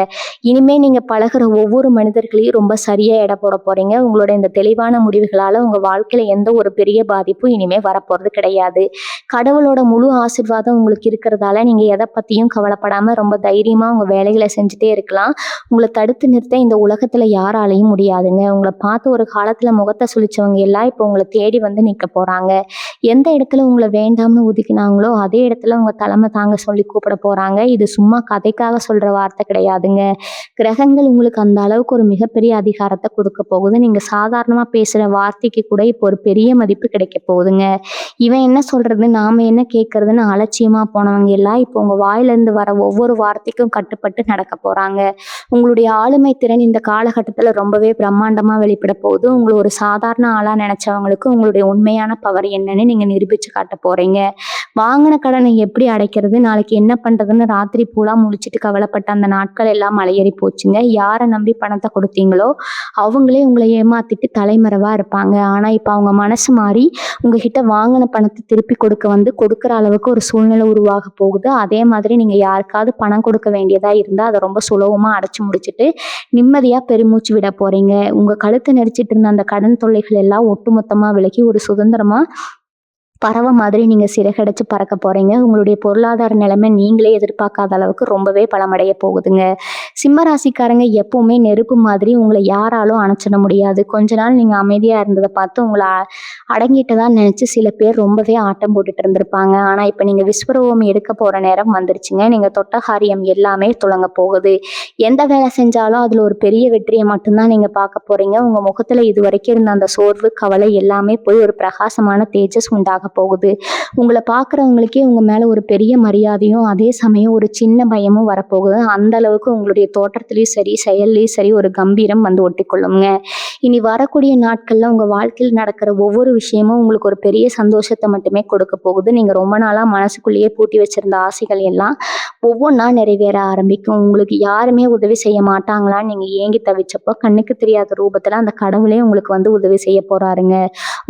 A: இனிமே நீங்க பழகுற ஒவ்வொரு மனிதர்களையும் ரொம்ப சரியா எடை போட போறீங்க. உங்களோட இந்த தெளிவான முடிவுகளால உங்க வாழ்க்கையில எந்த ஒரு பெரிய பாதிப்பும் இனிமே வரப்போறது கிடையாது. கடவுளோட முழு ஆசீர்வாதம் உங்களுக்கு இருக்கிறதால நீங்க எத பத்தியும் கவலைப்படாம ரொம்ப தைரியமா உங்க வேலைகளை செஞ்சுட்டே இருக்கலாம். உங்கள தடுத்து நிறுத்த இந்த உலகத்துல யாராலையும் முடியாதுங்க. உங்கள பார்த்து ஒரு காலத்துல முகத்த சுளிச்சவங்க எல்லாம் இப்போ உங்கள தேடி வந்து நிக்க போறாங்க. எந்த இடத்துல உங்கள வேண்டாம்னு ஒதுக்கினாங்களோ அதே இடத்துல உங்க தலைமை தாங்க சொல்லி கூப்பிட போறாங்க. இது சும்மா கதைக்காக சொல்ற வார்த்தை கிடையாதுங்க. கிரகங்கள் உங்களுக்கு அந்த அளவுக்கு ஒரு மிகப்பெரிய அதிகாரத்தை கொடுக்க போகுது. நீங்க சாதாரணமா பேசுற வார்த்தைக்கு கூட இப்போ ஒரு பெரிய மதிப்பு கிடைக்க போகுதுங்க. இவன் என்ன சொல்றது, நாம என்ன கேட்கறதுன்னு அலட்சியமா போனவங்க எல்லாம் இப்போ உங்க வாயிலிருந்து வர ஒவ்வொரு வார்த்தைக்கும் கட்டுப்பட்டு நடக்க போறாங்க. உங்களுடைய ஆளுமை திறன் இந்த காலகட்டத்துல ரொம்பவே பிரம்மாண்டமா வெளிப்பட போகுது. உங்களை ஒரு சாதாரண ஆளா நினைச்சவங்களுக்கு உங்களுடைய உண்மையான பவர் என்னன்னு நீங்க நிரூபிச்சு காட்ட போறீங்க. வாங்கின கடனை எப்படி அடைக்கிறது, நாளைக்கு என்ன பண்றதுன்னு ராத்திரி பூரா முழிச்சிட்டு கவலைப்பட்ட அந்த நாட்கள் எல்லாம் மலையேறி போச்சுங்க. யாரை நம்பி பணத்தை கொடுத்தீங்களோ அவங்களே உங்களை ஏமாத்திட்டு தலைமறைவா இருப்பாங்க. ஆனா இப்ப அவங்க மனசு மாறி உங்ககிட்ட வாங்கின பணத்தை திருப்பி கொடுக்க வந்து கொடுக்குற அளவுக்கு ஒரு சூழ்நிலை உருவாக போகுது. அதே மாதிரி நீங்க யாருக்காவது பணம் கொடுக்க வேண்டியதா இருந்தா அதை ரொம்ப சுலபமா அடைச்சு முடிச்சுட்டு நிம்மதியா பெருமூச்சு விட போறீங்க. உங்க கழுத்தை நெரிச்சிட்டு இருந்த அந்த கடன் தொல்லைகள் எல்லாம் ஒட்டுமொத்தமா விலகி ஒரு சுதந்திரமா பறவை மாதிரி நீங்க சிறகடைச்சு பறக்க போறீங்க. உங்களுடைய பொருளாதார நிலைமை நீங்களே எதிர்பார்க்காத அளவுக்கு ரொம்பவே பலமடைய போகுதுங்க. சிம்ம ராசிக்காரங்க எப்பவுமே நெருப்பு மாதிரி உங்களை யாராலும் அணைச்சிட முடியாது. கொஞ்ச நாள் நீங்க அமைதியா இருந்ததை பார்த்து உங்களை அடங்கிட்டதான் நினைச்சு சில பேர் ரொம்பவே ஆட்டம் போட்டுட்டு இருந்திருப்பாங்க. ஆனா இப்ப நீங்க விஸ்வரூபம் எடுக்க போற நேரம் வந்துருச்சுங்க. நீங்க தொட்ட காரியம் எல்லாமே துளங்க போகுது. எந்த வேலை செஞ்சாலும் அதுல ஒரு பெரிய வெற்றியை மட்டும்தான் நீங்க பார்க்க போறீங்க. உங்க முகத்துல இது வரைக்கும் இருந்த அந்த சோர்வு கவலை எல்லாமே போய் ஒரு பிரகாசமான தேஜஸ் உண்டாக போகுது. உங்களை பார்க்குறவங்களுக்கே உங்க மேல ஒரு பெரிய மரியாதையும் அதே சமயம் ஒரு சின்ன பயமும் வரப்போகுது. அந்த அளவுக்கு உங்களுடைய தோற்றத்திலயும் சரி செயல்லையும் சரி ஒரு கம்பீரம் வந்து ஒட்டிக்கொள்ளுங்க. இனி வரக்கூடிய நாட்கள்ல உங்க வாழ்க்கையில் நடக்கிற ஒவ்வொரு விஷயமும் உங்களுக்கு ஒரு பெரிய சந்தோஷத்தை மட்டுமே கொடுக்க போகுது. நீங்க ரொம்ப நாளா மனசுக்குள்ளேயே பூட்டி வச்சிருந்த ஆசைகள் எல்லாம் ஒவ்வொன்றா நிறைவேற ஆரம்பிக்கும். உங்களுக்கு யாருமே உதவி செய்ய மாட்டாங்களான்னு நீங்க ஏங்கி தவிச்சப்போ கண்ணுக்கு தெரியாத ரூபத்துல அந்த கடவுளே உங்களுக்கு வந்து உதவி செய்ய போறாருங்க.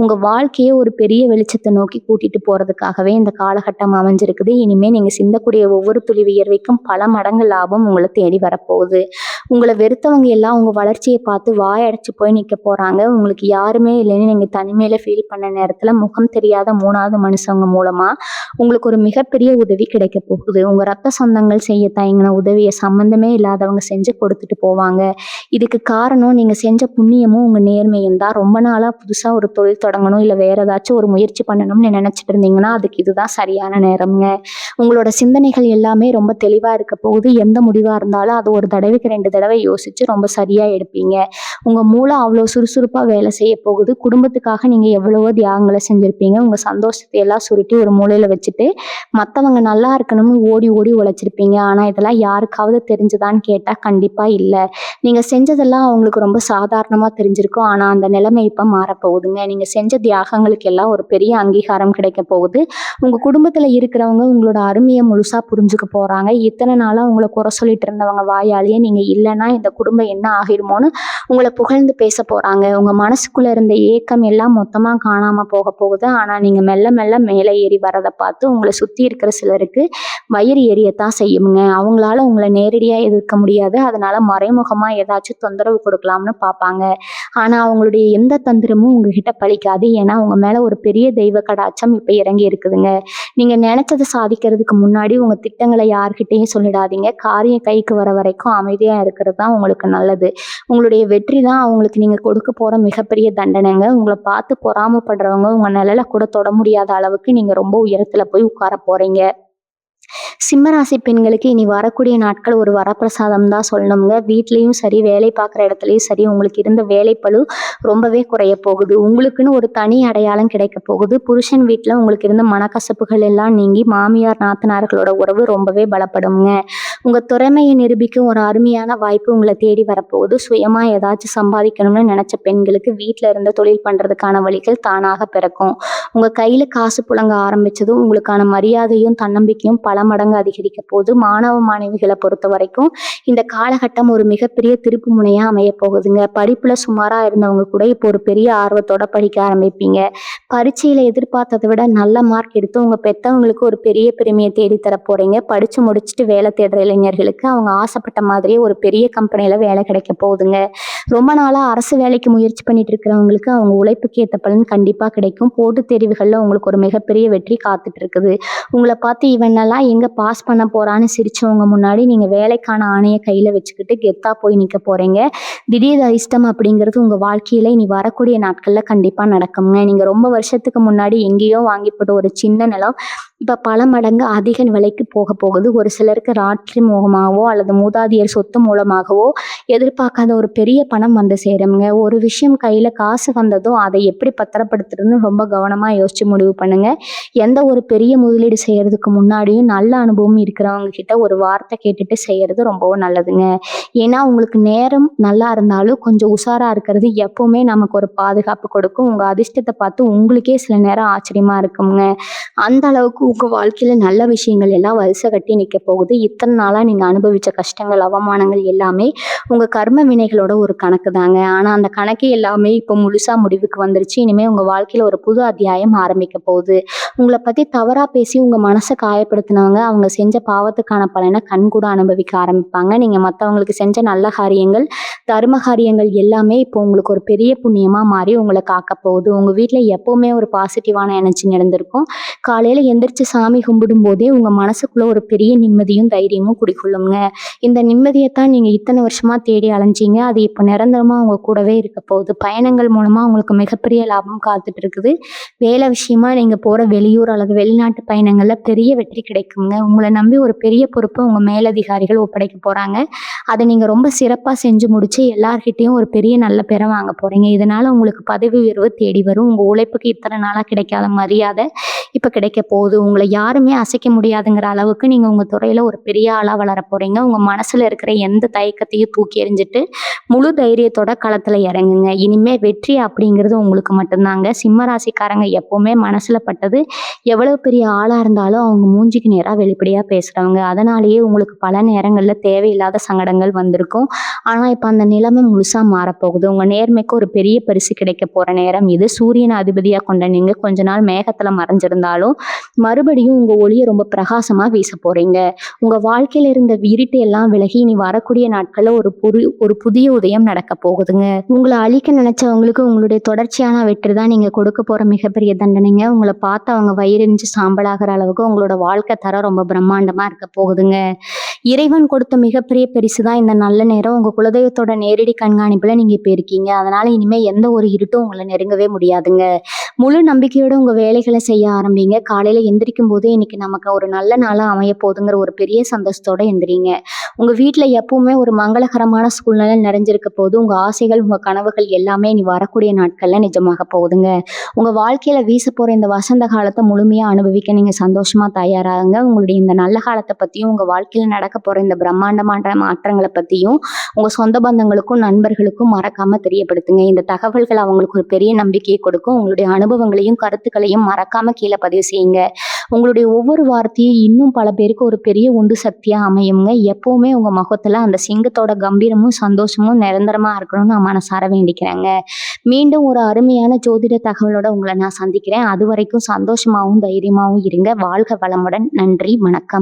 A: உங்க வாழ்க்கையே ஒரு பெரிய வெளிச்சத்தை நோக்கி கூட்டிட்டு போறதுக்காகவே இந்த காலகட்டம் அமைஞ்சிருக்குது. இனிமே நீங்க சிந்தக்கூடிய ஒவ்வொரு துளி வியர்வைக்கும் பல மடங்கு லாபம் உங்களை தேடி வரப்போகுது. உங்களை வெறுத்தவங்க எல்லாம் உங்க வளர்ச்சியை பார்த்து வாயடைச்சு போய் நிக்க போறாங்க. உங்களுக்கு யாருமே இல்லைன்னு நீங்க தனிமையில ஃபீல் பண்ண நேரத்துல முகம் தெரியாத 3வது மனுஷங்க மூலமா உங்களுக்கு ஒரு மிகப்பெரிய உதவி கிடைக்க போகுது. உங்க ரத்த சொந்தங்கள் செய்ய தயங்கின உதவியை சம்பந்தமே இல்லாதவங்க செஞ்சு கொடுத்துட்டு போவாங்க. இதுக்கு காரணம் நீங்க செஞ்ச புண்ணியமும் உங்க நேர்மையும் தான். ரொம்ப நாளா புதுசா ஒரு தொழில் தொடங்கணும் இல்ல வேற ஏதாச்சும் ஒரு முயற்சி பண்ணணும்னு நினைச்சிட்டு இருந்தீங்கன்னா அதுக்கு இதுதான் சரியான நேரம்ங்க. உங்களோட சிந்தனைகள் எல்லாமே ரொம்ப தெளிவா இருக்க போகுது. எந்த முடிவா இருந்தாலும் அது ஒரு தடவைக்கு 2 தடவை யோசிச்சு ரொம்ப சரியா எடுப்பீங்க. உங்க மூளை அவ்வளோ சுறுசுறுப்பா வேலை செய்ய போகுது. குடும்பத்துக்காக நீங்க எவ்வளவோ தியாகங்களை செஞ்சிருப்பீங்க. உங்க சந்தோஷத்தை எல்லாம் சுருட்டி ஒரு மூலையில வச்சுட்டு மத்தவங்க நல்லா இருக்கணும்னு ஓடி ஓடி உழைச்சிருப்பீங்க. ஆனா இதெல்லாம் யாருக்காவது தெரிஞ்சுதான்னு கேட்டா கண்டிப்பா இல்ல. நீங்க செஞ்சதெல்லாம் அவங்களுக்கு ரொம்ப சாதாரணமா தெரிஞ்சிருக்கும். ஆனா அந்த நிலைமை இப்ப மாறப்போகுதுங்க. நீங்க செஞ்ச தியாகங்களுக்கு எல்லாம் ஒரு பெரிய அங்கீகாரம் கிடைக்க போகுது. உங்க குடும்பத்துல இருக்கிறவங்க உங்களோட அருமையை முழுசா புரிஞ்சுக்க போறாங்க. இத்தனை நாளா உங்களை குறை சொல்லிட்டு இருந்தவங்க வாயாலேயே நீங்க இல்லைன்னா இந்த குடும்பம் என்ன ஆகிருமோன்னு உங்களை புகழ்ந்து பேச போறாங்க. உங்க மனசுக்குள்ள இருந்த ஏக்கம் எல்லாம் மொத்தமா காணாம போக போகுது. ஆனா நீங்க மெல்ல மெல்ல மேலே ஏறி வரதை பார்த்து உங்களை சுத்தி இருக்கிற சிலருக்கு வயிறு எரியத்தான் செய்யுங்க. அவங்களால உங்களை நேரடியா எதிர்க்க முடியாது. அதனால மறைமுகமா ஏதாச்சும் தொந்தரவு கொடுக்கலாம்னு பார்ப்பாங்க. ஆனா அவங்களுடைய எந்த தந்திரமும் உங்ககிட்ட பலிக்காது. ஏன்னா உங்க மேல ஒரு பெரிய தெய்வ கடாட்சம் இப்ப இறங்கி இருக்குதுங்க. நீங்க நினைச்சதை சாதிக்கிறதுக்கு முன்னாடி உங்க திட்டங்களை யார்கிட்டையும் சொல்லிடாதீங்க. காரியம் கைக்கு வர வரைக்கும் அமைதியா இருக்கிறது தான் உங்களுக்கு நல்லது. உங்களுடைய வெற்றி தான் அவங்களுக்கு நீங்க கொடுக்க போற மிகப்பெரிய தண்டனைங்க. உங்களை பார்த்து பொறாமப்படுறவங்க உங்க நிழலை கூட தொட முடியாத அளவுக்கு நீங்க ரொம்ப உயரத்துல போய் உட்கார போறீங்க. சிம்மராசி பெண்களுக்கு இனி வரக்கூடிய நாட்கள் ஒரு வரப்பிரசாதம் தான் சொல்லணுங்க. வீட்லேயும் சரி வேலை பார்க்குற இடத்துலையும் சரி உங்களுக்கு இருந்த வேலைப்பளு ரொம்பவே குறைய போகுது. உங்களுக்குன்னு ஒரு தனி அடையாளம் கிடைக்க போகுது. புருஷன் வீட்டில் உங்களுக்கு இருந்த மனக்கசப்புகள் எல்லாம் நீங்கி மாமியார் நாத்தனார்களோட உறவு ரொம்பவே பலப்படுங்க. உங்க திறமையை நிரூபிக்கும் ஒரு அருமையான வாய்ப்பு உங்களை தேடி வரப்போகுது. சுயமா ஏதாச்சும் சம்பாதிக்கணும்னு நினைச்ச பெண்களுக்கு வீட்ல இருந்து தொழில் பண்றதுக்கான வழிகள் தானாக பிறக்கும். உங்க கையில காசு புழங்க ஆரம்பிச்சதும் உங்களுக்கான மரியாதையும் தன்னம்பிக்கையும் பல மடங்கு அதிகரிக்க போகுது. மாணவ மாணவிகளை பொறுத்த வரைக்கும் இந்த காலகட்டம் ஒரு மிகப்பெரிய திருப்பு முனையா அமைய போகுதுங்க. படிப்புல சுமாரா இருந்தவங்க கூட இப்போ ஒரு பெரிய ஆர்வத்தோட படிக்க ஆரம்பிப்பீங்க. பரீட்சையில எதிர்பார்த்ததை விட நல்ல மார்க் எடுத்து உங்க பெத்தவங்களுக்கு ஒரு பெரிய பெருமையை தேடி தர போறீங்க. படிச்சு முடிச்சுட்டு வேலை தேடுற இளைஞர்களுக்கு அவங்க ஆசைப்பட்ட மாதிரியே ஒரு பெரிய கம்பெனில வேலை கிடைக்க போகுதுங்க. ரொம்ப நாளா அரசு வேலைக்கு முயற்சி பண்ணிட்டு இருக்கிறவங்களுக்கு அவங்க உழைப்புக்கு ஏற்ற பலன் கண்டிப்பா கிடைக்கும். போட்டித் தேர்வுகள்ல உங்களுக்கு ஒரு மிகப்பெரிய வெற்றி காத்துட்டு இருக்குது. உங்களை பார்த்து இவனெல்லாம் எங்க பாஸ் பண்ண போறான்னு சிரிச்சவங்க முன்னாடி நீங்க வேலைக்கான ஆணைய கையில வச்சுக்கிட்டு கெத்தா போய் நிக்க போறீங்க. திடீர் அதிர்ஷ்டம் அப்படிங்கிறது உங்க வாழ்க்கையில இனி வரக்கூடிய நாட்கள்ல கண்டிப்பா நடக்குங்க. நீங்க ரொம்ப வருஷத்துக்கு முன்னாடி எங்கேயோ வாங்கி போட்ட ஒரு சின்ன நிலம் இப்ப பல மடங்கு அதிக விலைக்கு போக போகுது. ஒரு சிலருக்கு ராட்ரி மோகமாகவோ அல்லது மூதாதையர் சொத்து மூலமாகவோ எதிர்பார்க்காத ஒரு பெரிய பணம் வந்து சேருங்க. ஒரு விஷயம் கையில காசு வந்ததும் அதை எப்படி பத்திரப்படுத்துறதுன்னு ரொம்ப கவனமா யோசிச்சு முடிவு பண்ணுங்க. எந்த ஒரு பெரிய முதலீடு செய்யறதுக்கு முன்னாடியும் நல்ல அனுபவம் இருக்கிறவங்க கிட்ட ஒரு வார்த்தை கேட்டுட்டு செய்யறது ரொம்பவும் நல்லதுங்க. ஏன்னா உங்களுக்கு நேரம் நல்லா இருந்தாலும் கொஞ்சம் உஷாரா இருக்கிறது எப்பவுமே நமக்கு ஒரு பாதுகாப்பு கொடுக்கும். உங்க அதிர்ஷ்டத்தை பார்த்து உங்களுக்கே சில நேரம் ஆச்சரியமா இருக்குங்க. அந்த அளவுக்கு உங்க வாழ்க்கையில நல்ல விஷயங்கள் எல்லாம் வரிசை கட்டி நிக்க போகுது. இத்தனை நாளா நீங்க அனுபவிச்ச கஷ்டங்கள் அவமானங்கள் எல்லாமே உங்க கர்ம வினைகளோட ஒரு கணக்கு தாங்க. ஆனா அந்த கணக்கு எல்லாமே இப்போ முழுசா முடிவுக்கு வந்துருச்சு. இனிமே உங்க வாழ்க்கையில ஒரு புது அத்தியாயம் ஆரம்பிக்க போகுது. உங்களை பத்தி தவறா பேசி உங்க மனசை காயப்படுத்தினவங்க அவங்க செஞ்ச பாவத்துக்கான பலனை கண்கூட அனுபவிக்க ஆரம்பிப்பாங்க. நீங்க மற்றவங்களுக்கு செஞ்ச நல்ல காரியங்கள் தர்ம காரியங்கள் எல்லாமே இப்போ உங்களுக்கு ஒரு பெரிய புண்ணியமா மாறி உங்களை காக்க போகுது. உங்க வீட்டுல எப்பவுமே ஒரு பாசிட்டிவான எனர்ஜி நடந்திருக்கும். காலையில எந்திரிச்சு சாமி கும்பிடும் போதே உங்க மனசுக்குள்ள ஒரு பெரிய நிம்மதியும் தைரியமும் குடிக்கொள்ளுங்க. இந்த நிம்மதியைத்தான் நீங்க இத்தனை வருஷமா தேடி அலைஞ்சீங்க. அது இப்போ நிரந்தரமா உங்க கூடவே இருக்க போகுது. பயணங்கள் மூலமா உங்களுக்கு மிகப்பெரிய லாபம் காத்துட்டு இருக்குது. வேலை விஷயமா நீங்க போற வெளியூர் அல்லது வெளிநாட்டு பயணங்கள்ல பெரிய வெற்றி கிடைக்குங்க. உங்களை நம்பி ஒரு பெரிய பொறுப்பை உங்க மேலதிகாரிகள் ஒப்படைக்க போறாங்க. அதை நீங்க ரொம்ப சிறப்பா செஞ்சு முடிச்சு எல்லார்கிட்டையும் ஒரு பெரிய நல்ல பேரை வாங்க போறீங்க. இதனால உங்களுக்கு பதவி உயர்வு தேடி வரும். உங்க உழைப்புக்கு இத்தனை நாளா கிடைக்காத மரியாதை இப்ப கிடைக்க போகுது. உங்களை யாருமே அசைக்க முடியாதுங்கிற அளவுக்கு நீங்க உங்க துறையில ஒரு பெரிய ஆளா வளர போறீங்க. உங்க மனசுல இருக்கிற எந்த தயக்கத்தையும் தூக்கி எறிஞ்சிட்டு முழு தைரியத்தோட களத்துல இறங்குங்க. இனிமே வெற்றி அப்படிங்கிறது உங்களுக்கு மட்டும்தாங்க. சிம்ம ராசிக்காரங்க எப்பவுமே மனசுல பட்டது எவ்வளவு பெரிய ஆளா இருந்தாலும் அவங்க மூஞ்சிக்கு நேரா வெளிப்படையா பேசுறவங்க. அதனாலேயே உங்களுக்கு பல நேரங்கள்ல தேவையில்லாத சங்கடங்கள் வந்திருக்கும். ஆனா இப்ப அந்த நிலைமை முழுசா மாறப்போகுது. உங்க நேர்மைக்கு ஒரு பெரிய பரிசு கிடைக்க போற நேரம் இது. சூரியன் அதிபதியா கொண்ட நீங்க கொஞ்ச நாள் மேகத்துல மறைஞ்சிருந்தாலும் மறுபடியும் உங்க ஒளியை ரொம்ப பிரகாசமா வீச போறீங்க. உங்க வாழ்க்கையில இருந்த இருட்டு எல்லாம் விலகி இனி வரக்கூடிய நாட்கள்ல ஒரு புதிய உதயம் நடக்க போகுதுங்க. உங்களை அழிக்க நினைச்சவங்களுக்கு உங்களுடைய தொடர்ச்சியான வெற்றி தான் நீங்க கொடுக்க போற மிகப்பெரிய தண்டனைங்க. உங்களை பார்த்து அவங்க வயிறெறிஞ்சு சாம்பலாகிற அளவுக்கு உங்களோட வாழ்க்கை தரம் ரொம்ப பிரம்மாண்டமா இருக்க போகுதுங்க. இறைவன் கொடுத்த மிகப்பெரிய பரிசு தான் இந்த நல்ல நேரம். உங்க குலதெய்வத்தோட நேரடி கண்காணிப்புல நீங்க இப்ப இருக்கீங்க. அதனால இனிமே எந்த ஒரு இருட்டும் உங்களை நெருங்கவே முடியாதுங்க. முழு நம்பிக்கையோட உங்க வேலைகளை செய்ய ஆரம்பிங்க. காலையில எந்திரிக்கும் போதே இன்னைக்கு நமக்கு ஒரு நல்ல நாளா அமைய போகுதுங்கிற ஒரு பெரிய சந்தோஷத்தோட எந்திரிங்க. உங்க வீட்டுல எப்பவுமே ஒரு மங்களகரமான சூழ்நிலை நிறைஞ்சிருக்க போது. உங்க ஆசைகள் உங்க கனவுகள் எல்லாமே இனி வரக்கூடிய நாட்கள்ல நிஜமாக போகுதுங்க. உங்க வாழ்க்கையில வீச போற இந்த வசந்த காலத்தை முழுமையா அனுபவிக்க நீங்க சந்தோஷமா தயாராகுங்க. உங்களுடைய இந்த நல்ல காலத்தை பத்தியும் உங்க வாழ்க்கையில நடக்க போற இந்த பிரம்மாண்டமான மாற்றங்களை பத்தியும் உங்க சொந்த பந்தங்களுக்கும் நண்பர்களுக்கும் மறக்காம தெரியப்படுத்துங்க. இந்த தகவல்கள் அவங்களுக்கு ஒரு பெரிய நம்பிக்கையை கொடுக்கும். உங்களுடைய அனுபவங்களையும் கருத்துக்களையும் மறக்காம கீழே பதிவு செய்யுங்க. உங்களுடைய ஒவ்வொரு வார்த்தையும் இன்னும் பல பேருக்கு ஒரு பெரிய உந்து சக்தியா அமையுங்க. எப்பவுமே உங்க முகத்துல அந்த சிங்கத்தோட கம்பீரமும் சந்தோஷமும் நிரந்தரமா இருக்கணும்னு நான் மனசார வேண்டிக்கிறேங்க. மீண்டும் ஒரு அருமையான ஜோதிட தகவலோட உங்களை நான் சந்திக்கிறேன். அது வரைக்கும் சந்தோஷமாவும் தைரியமாவும் இருங்க. வாழ்க வளமுடன். நன்றி, வணக்கம்.